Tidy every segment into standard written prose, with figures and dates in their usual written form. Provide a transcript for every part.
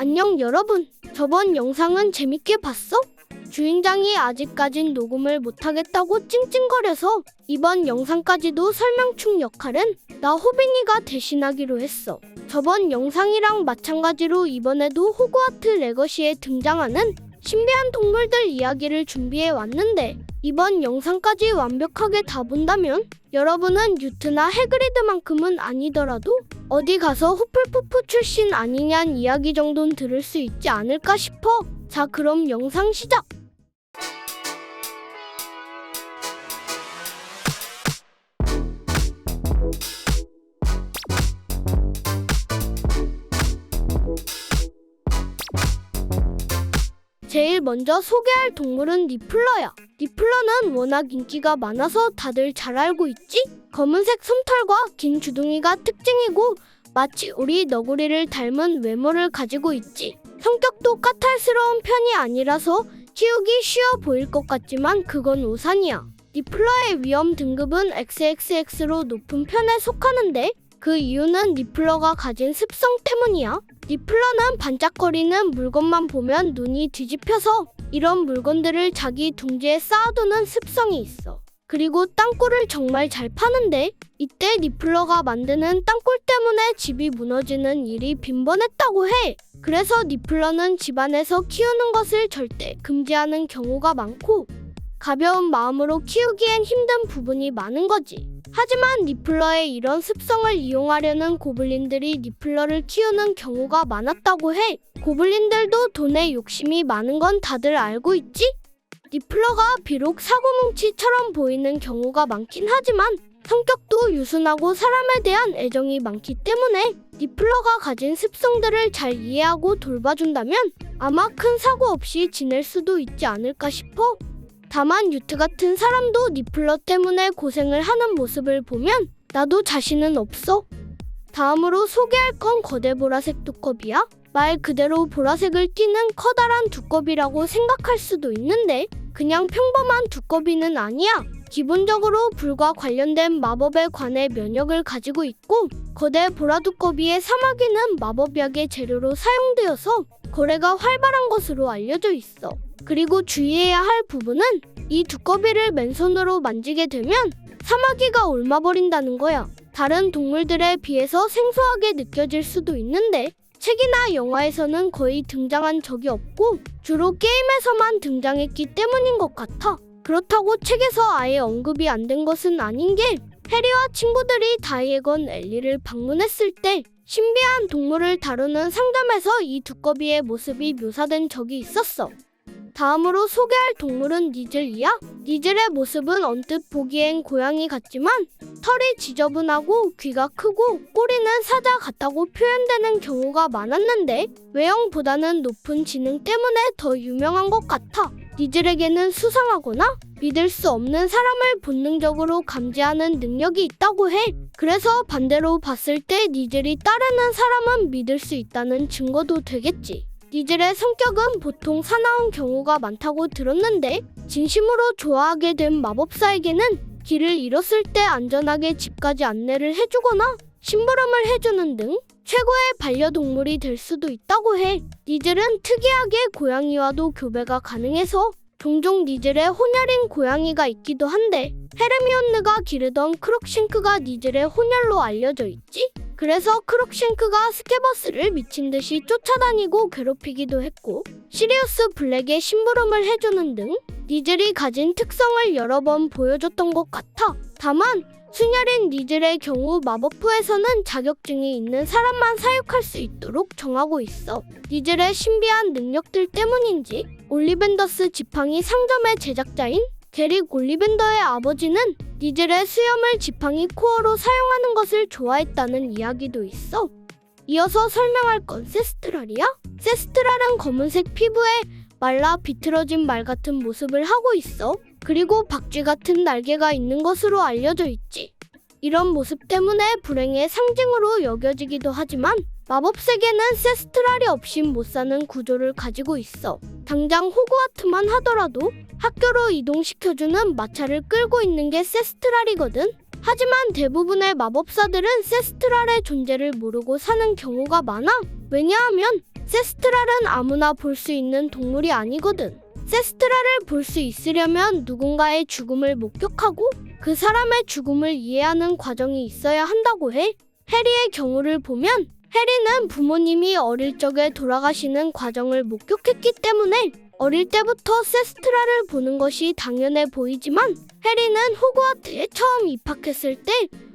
안녕 여러분. 저번 영상은 재밌게 봤어? 주인장이 아직까진 녹음을 못하겠다고 찡찡거려서 이번 영상까지도 설명충 역할은 나 호빈이가 대신하기로 했어. 저번 영상이랑 마찬가지로 이번에도 호그와트 레거시에 등장하는 신비한 동물들 이야기를 준비해 왔는데 이번 영상까지 완벽하게 다 본다면 여러분은 뉴트나 해그리드만큼은 아니더라도 어디 가서 후플푸프 출신 아니냔 이야기 정도는 들을 수 있지 않을까 싶어. 자, 그럼 영상 시작! 제일 먼저 소개할 동물은 니플러야. 니플러는 워낙 인기가 많아서 다들 잘 알고 있지? 검은색 솜털과 긴 주둥이가 특징이고 마치 우리 너구리를 닮은 외모를 가지고 있지. 성격도 까탈스러운 편이 아니라서 키우기 쉬워 보일 것 같지만 그건 오산이야. 니플러의 위험 등급은 XXX로 높은 편에 속하는데 그 이유는 니플러가 가진 습성 때문이야. 니플러는 반짝거리는 물건만 보면 눈이 뒤집혀서 이런 물건들을 자기 둥지에 쌓아두는 습성이 있어. 그리고 땅굴을 정말 잘 파는데 이때 니플러가 만드는 땅굴 때문에 집이 무너지는 일이 빈번했다고 해. 그래서 니플러는 집안에서 키우는 것을 절대 금지하는 경우가 많고 가벼운 마음으로 키우기엔 힘든 부분이 많은 거지. 하지만 니플러의 이런 습성을 이용하려는 고블린들이 니플러를 키우는 경우가 많았다고 해. 고블린들도 돈에 욕심이 많은 건 다들 알고 있지? 니플러가 비록 사고뭉치처럼 보이는 경우가 많긴 하지만 성격도 유순하고 사람에 대한 애정이 많기 때문에 니플러가 가진 습성들을 잘 이해하고 돌봐준다면 아마 큰 사고 없이 지낼 수도 있지 않을까 싶어. 다만 유트 같은 사람도 니플러 때문에 고생을 하는 모습을 보면 나도 자신은 없어. 다음으로 소개할 건 거대 보라색 두꺼비야. 말 그대로 보라색을 띠는 커다란 두꺼비라고 생각할 수도 있는데 그냥 평범한 두꺼비는 아니야. 기본적으로 불과 관련된 마법에 관해 면역을 가지고 있고 거대 보라두꺼비의 사마귀는 마법약의 재료로 사용되어서 거래가 활발한 것으로 알려져 있어. 그리고 주의해야 할 부분은 이 두꺼비를 맨손으로 만지게 되면 사마귀가 옮아버린다는 거야. 다른 동물들에 비해서 생소하게 느껴질 수도 있는데 책이나 영화에서는 거의 등장한 적이 없고 주로 게임에서만 등장했기 때문인 것 같아. 그렇다고 책에서 아예 언급이 안 된 것은 아닌 게 해리와 친구들이 다이애건 앨리를 방문했을 때 신비한 동물을 다루는 상점에서 이 두꺼비의 모습이 묘사된 적이 있었어. 다음으로 소개할 동물은 니즐이야. 니즐의 모습은 언뜻 보기엔 고양이 같지만 털이 지저분하고 귀가 크고 꼬리는 사자 같다고 표현되는 경우가 많았는데 외형보다는 높은 지능 때문에 더 유명한 것 같아. 니즐에게는 수상하거나 믿을 수 없는 사람을 본능적으로 감지하는 능력이 있다고 해. 그래서 반대로 봤을 때 니즐이 따르는 사람은 믿을 수 있다는 증거도 되겠지. 니즐의 성격은 보통 사나운 경우가 많다고 들었는데 진심으로 좋아하게 된 마법사에게는 길을 잃었을 때 안전하게 집까지 안내를 해주거나 심부름을 해주는 등 최고의 반려동물이 될 수도 있다고 해. 니즐은 특이하게 고양이와도 교배가 가능해서 종종 니즐의 혼혈인 고양이가 있기도 한데 헤르미온느가 기르던 크룩싱크가 니즐의 혼혈로 알려져 있지. 그래서 크룩싱크가 스케버스를 미친듯이 쫓아다니고 괴롭히기도 했고 시리우스 블랙에 심부름을 해주는 등 니즐이 가진 특성을 여러 번 보여줬던 것 같아. 다만 순혈인 니즐의 경우 마법부에서는 자격증이 있는 사람만 사육할 수 있도록 정하고 있어. 니즐의 신비한 능력들 때문인지 올리벤더스 지팡이 상점의 제작자인 게릭 올리벤더의 아버지는 니즐의 수염을 지팡이 코어로 사용하는 것을 좋아했다는 이야기도 있어. 이어서 설명할 건 세스트랄이야. 세스트랄은 검은색 피부에 말라 비틀어진 말 같은 모습을 하고 있어. 그리고 박쥐 같은 날개가 있는 것으로 알려져 있지. 이런 모습 때문에 불행의 상징으로 여겨지기도 하지만 마법 세계는 세스트랄이 없인 못 사는 구조를 가지고 있어. 당장 호그와트만 하더라도 학교로 이동시켜주는 마차를 끌고 있는 게 세스트랄이거든. 하지만 대부분의 마법사들은 세스트랄의 존재를 모르고 사는 경우가 많아. 왜냐하면 세스트랄은 아무나 볼 수 있는 동물이 아니거든. 세스트랄을 볼 수 있으려면 누군가의 죽음을 목격하고 그 사람의 죽음을 이해하는 과정이 있어야 한다고 해. 해리의 경우를 보면 해리는 부모님이 어릴 적에 돌아가시는 과정을 목격했기 때문에 어릴 때부터 세스트랄을 보는 것이 당연해 보이지만 해리는 호그와트에 처음 입학했을 때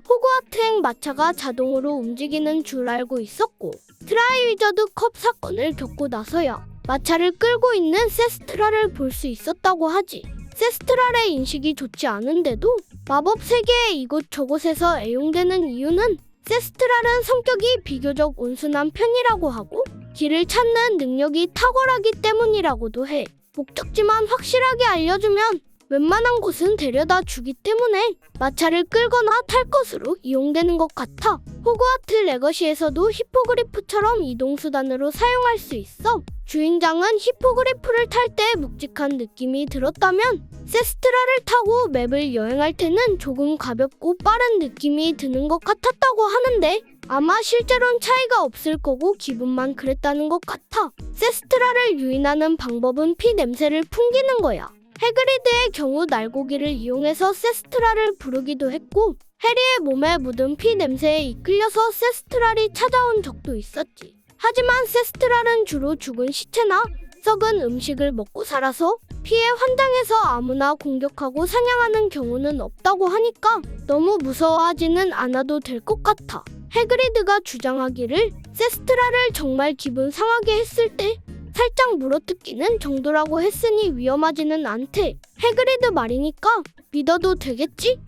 호그와트행 마차가 자동으로 움직이는 줄 알고 있었고 트라이위저드 컵 사건을 겪고 나서야 마차를 끌고 있는 세스트랄을 볼 수 있었다고 하지. 세스트랄의 인식이 좋지 않은데도 마법 세계의 이곳저곳에서 애용되는 이유는 세스트랄은 성격이 비교적 온순한 편이라고 하고 길을 찾는 능력이 탁월하기 때문이라고도 해. 목적지만 확실하게 알려주면 웬만한 곳은 데려다 주기 때문에 마차를 끌거나 탈 것으로 이용되는 것 같아. 호그와트 레거시에서도 히포그리프처럼 이동수단으로 사용할 수 있어. 주인장은 히포그리프를 탈 때 묵직한 느낌이 들었다면 세스트라를 타고 맵을 여행할 때는 조금 가볍고 빠른 느낌이 드는 것 같았다고 하는데 아마 실제로는 차이가 없을 거고 기분만 그랬다는 것 같아. 세스트라를 유인하는 방법은 피 냄새를 풍기는 거야. 해그리드의 경우 날고기를 이용해서 세스트라를 부르기도 했고 해리의 몸에 묻은 피 냄새에 이끌려서 세스트랄이 찾아온 적도 있었지. 하지만 세스트랄은 주로 죽은 시체나 썩은 음식을 먹고 살아서 피해 환장해서 아무나 공격하고 사냥하는 경우는 없다고 하니까 너무 무서워하지는 않아도 될 것 같아. 해그리드가 주장하기를 세스트랄을 정말 기분 상하게 했을 때 살짝 물어뜯기는 정도라고 했으니 위험하지는 않대. 해그리드 말이니까 믿어도 되겠지?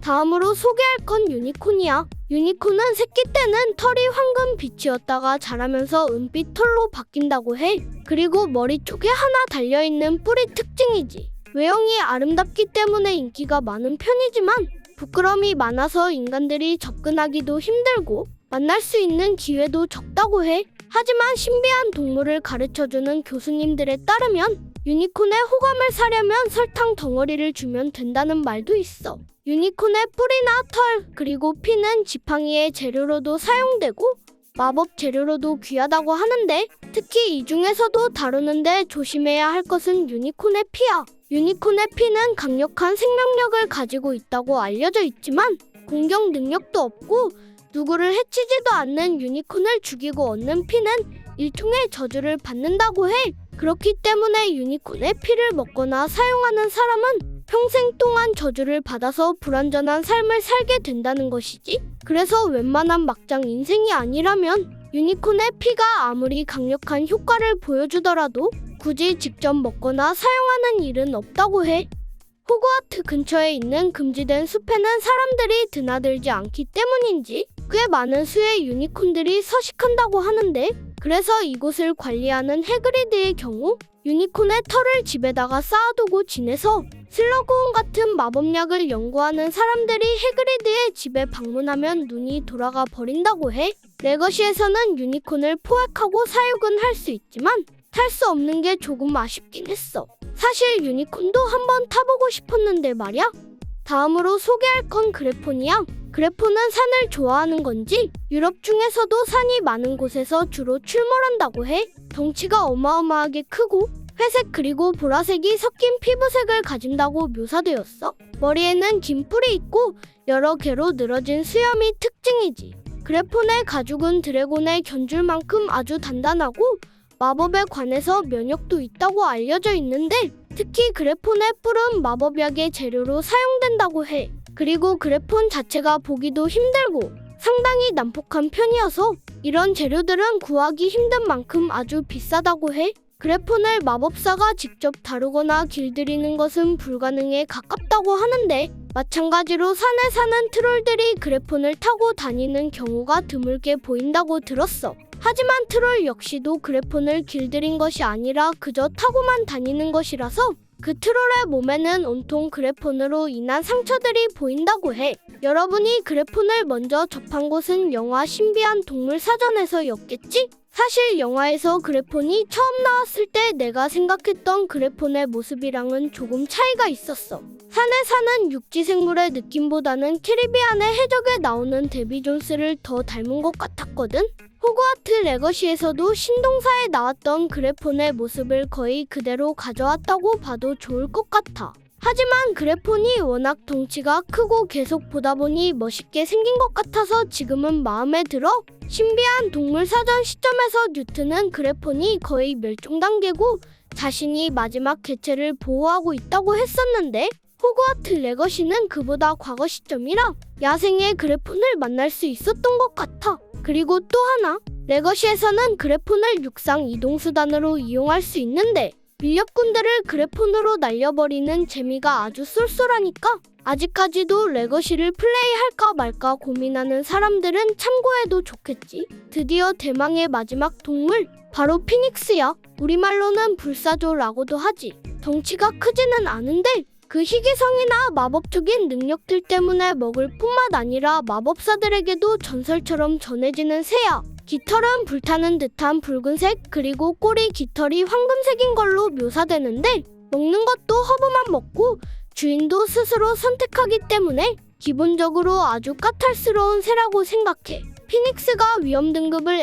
다음으로 소개할 건 유니콘이야. 유니콘은 새끼 때는 털이 황금빛이었다가 자라면서 은빛 털로 바뀐다고 해. 그리고 머리 쪽에 하나 달려있는 뿔이 특징이지. 외형이 아름답기 때문에 인기가 많은 편이지만 부끄럼이 많아서 인간들이 접근하기도 힘들고 만날 수 있는 기회도 적다고 해. 하지만 신비한 동물을 가르쳐주는 교수님들에 따르면 유니콘의 호감을 사려면 설탕 덩어리를 주면 된다는 말도 있어. 유니콘의 뿔이나 털 그리고 피는 지팡이의 재료로도 사용되고 마법 재료로도 귀하다고 하는데 특히 이 중에서도 다루는데 조심해야 할 것은 유니콘의 피야. 유니콘의 피는 강력한 생명력을 가지고 있다고 알려져 있지만 공격 능력도 없고 누구를 해치지도 않는 유니콘을 죽이고 얻는 피는 일종의 저주를 받는다고 해. 그렇기 때문에 유니콘의 피를 먹거나 사용하는 사람은 평생 동안 저주를 받아서 불완전한 삶을 살게 된다는 것이지. 그래서 웬만한 막장 인생이 아니라면 유니콘의 피가 아무리 강력한 효과를 보여주더라도 굳이 직접 먹거나 사용하는 일은 없다고 해. 호그와트 근처에 있는 금지된 숲에는 사람들이 드나들지 않기 때문인지 꽤 많은 수의 유니콘들이 서식한다고 하는데 그래서 이곳을 관리하는 해그리드의 경우 유니콘의 털을 집에다가 쌓아두고 지내서 슬러그온 같은 마법약을 연구하는 사람들이 해그리드의 집에 방문하면 눈이 돌아가 버린다고 해. 레거시에서는 유니콘을 포획하고 사육은 할 수 있지만 탈 수 없는 게 조금 아쉽긴 했어. 사실 유니콘도 한번 타보고 싶었는데 말이야. 다음으로 소개할 건 그래폰이야. 그래폰은 산을 좋아하는 건지 유럽 중에서도 산이 많은 곳에서 주로 출몰한다고 해. 덩치가 어마어마하게 크고 회색 그리고 보라색이 섞인 피부색을 가진다고 묘사되었어. 머리에는 긴 뿔이 있고 여러 개로 늘어진 수염이 특징이지. 그래폰의 가죽은 드래곤의 견줄만큼 아주 단단하고 마법에 관해서 면역도 있다고 알려져 있는데 특히 그래폰의 뿔은 마법약의 재료로 사용된다고 해. 그리고 그래폰 자체가 보기도 힘들고 상당히 난폭한 편이어서 이런 재료들은 구하기 힘든 만큼 아주 비싸다고 해. 그래폰을 마법사가 직접 다루거나 길들이는 것은 불가능에 가깝다고 하는데 마찬가지로 산에 사는 트롤들이 그래폰을 타고 다니는 경우가 드물게 보인다고 들었어. 하지만 트롤 역시도 그래폰을 길들인 것이 아니라 그저 타고만 다니는 것이라서 그 트롤의 몸에는 온통 그래폰으로 인한 상처들이 보인다고 해. 여러분이 그래폰을 먼저 접한 곳은 영화 신비한 동물 사전에서였겠지? 사실 영화에서 그래폰이 처음 나왔을 때 내가 생각했던 그래폰의 모습이랑은 조금 차이가 있었어. 산에 사는 육지 생물의 느낌보다는 캐리비안의 해적에 나오는 데비 존스를 더 닮은 것 같았거든. 호그와트 레거시에서도 신동사에 나왔던 그래폰의 모습을 거의 그대로 가져왔다고 봐도 좋을 것 같아. 하지만 그래폰이 워낙 덩치가 크고 계속 보다 보니 멋있게 생긴 것 같아서 지금은 마음에 들어. 신비한 동물 사전 시점에서 뉴트는 그래폰이 거의 멸종 단계고 자신이 마지막 개체를 보호하고 있다고 했었는데 호그와트 레거시는 그보다 과거 시점이라 야생의 그래폰을 만날 수 있었던 것 같아. 그리고 또 하나, 레거시에서는 그래폰을 육상 이동수단으로 이용할 수 있는데 밀렵군대를 그래폰으로 날려버리는 재미가 아주 쏠쏠하니까 아직까지도 레거시를 플레이할까 말까 고민하는 사람들은 참고해도 좋겠지. 드디어 대망의 마지막 동물, 바로 피닉스야. 우리말로는 불사조라고도 하지. 덩치가 크지는 않은데 그 희귀성이나 마법적인 능력들 때문에 먹을 뿐만 아니라 마법사들에게도 전설처럼 전해지는 새야. 깃털은 불타는 듯한 붉은색, 그리고 꼬리 깃털이 황금색인 걸로 묘사되는데 먹는 것도 허브만 먹고 주인도 스스로 선택하기 때문에 기본적으로 아주 까탈스러운 새라고 생각해. 피닉스가 위험 등급을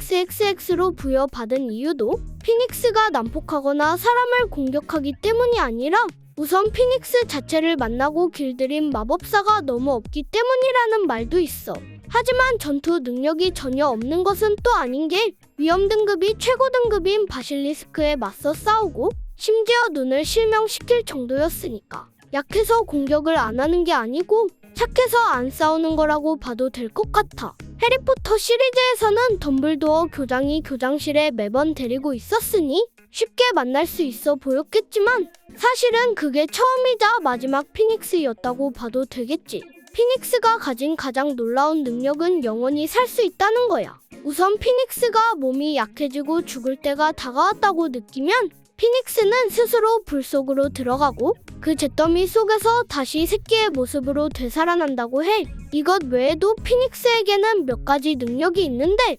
XXXX로 부여받은 이유도 피닉스가 난폭하거나 사람을 공격하기 때문이 아니라 우선 피닉스 자체를 만나고 길들인 마법사가 너무 없기 때문이라는 말도 있어. 하지만 전투 능력이 전혀 없는 것은 또 아닌 게 위험 등급이 최고 등급인 바실리스크에 맞서 싸우고 심지어 눈을 실명시킬 정도였으니까 약해서 공격을 안 하는 게 아니고 착해서 안 싸우는 거라고 봐도 될 것 같아. 해리포터 시리즈에서는 덤블도어 교장이 교장실에 매번 데리고 있었으니 쉽게 만날 수 있어 보였겠지만 사실은 그게 처음이자 마지막 피닉스였다고 봐도 되겠지. 피닉스가 가진 가장 놀라운 능력은 영원히 살 수 있다는 거야. 우선 피닉스가 몸이 약해지고 죽을 때가 다가왔다고 느끼면 피닉스는 스스로 불 속으로 들어가고 그 잿더미 속에서 다시 새끼의 모습으로 되살아난다고 해. 이것 외에도 피닉스에게는 몇 가지 능력이 있는데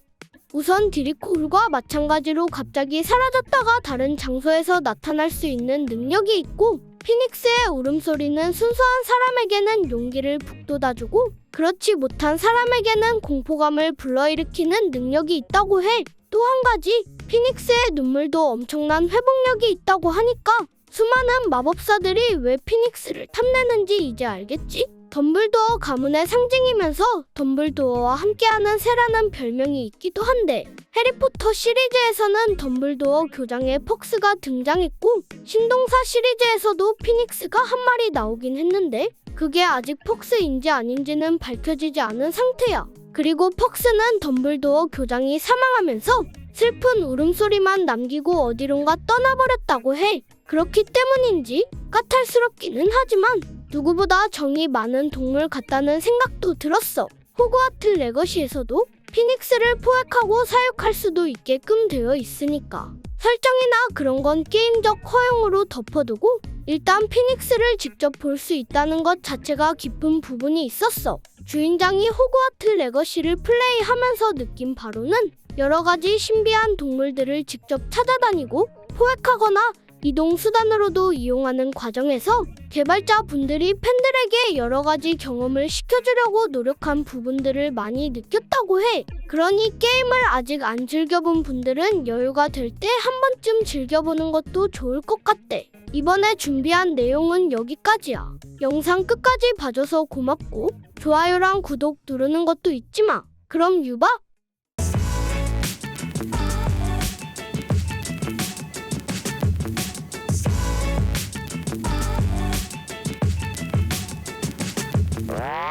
우선 디리코울과 마찬가지로 갑자기 사라졌다가 다른 장소에서 나타날 수 있는 능력이 있고 피닉스의 울음소리는 순수한 사람에게는 용기를 북돋아주고 그렇지 못한 사람에게는 공포감을 불러일으키는 능력이 있다고 해. 또 한 가지, 피닉스의 눈물도 엄청난 회복력이 있다고 하니까 수많은 마법사들이 왜 피닉스를 탐내는지 이제 알겠지? 덤블도어 가문의 상징이면서 덤블도어와 함께하는 새라는 별명이 있기도 한데 해리포터 시리즈에서는 덤블도어 교장의 퍽스가 등장했고 신동사 시리즈에서도 피닉스가 한 마리 나오긴 했는데 그게 아직 퍽스인지 아닌지는 밝혀지지 않은 상태야. 그리고 퍽스는 덤블도어 교장이 사망하면서 슬픈 울음소리만 남기고 어디론가 떠나버렸다고 해. 그렇기 때문인지 까탈스럽기는 하지만 누구보다 정이 많은 동물 같다는 생각도 들었어. 호그와트 레거시에서도 피닉스를 포획하고 사육할 수도 있게끔 되어 있으니까 설정이나 그런 건 게임적 허용으로 덮어두고 일단 피닉스를 직접 볼 수 있다는 것 자체가 기쁜 부분이 있었어. 주인장이 호그와트 레거시를 플레이하면서 느낀 바로는 여러 가지 신비한 동물들을 직접 찾아다니고 포획하거나 이동 수단으로도 이용하는 과정에서 개발자 분들이 팬들에게 여러 가지 경험을 시켜주려고 노력한 부분들을 많이 느꼈다고 해. 그러니 게임을 아직 안 즐겨본 분들은 여유가 될 때 한 번쯤 즐겨보는 것도 좋을 것 같대. 이번에 준비한 내용은 여기까지야. 영상 끝까지 봐줘서 고맙고 좋아요랑 구독 누르는 것도 잊지 마. 그럼 유바! Wow.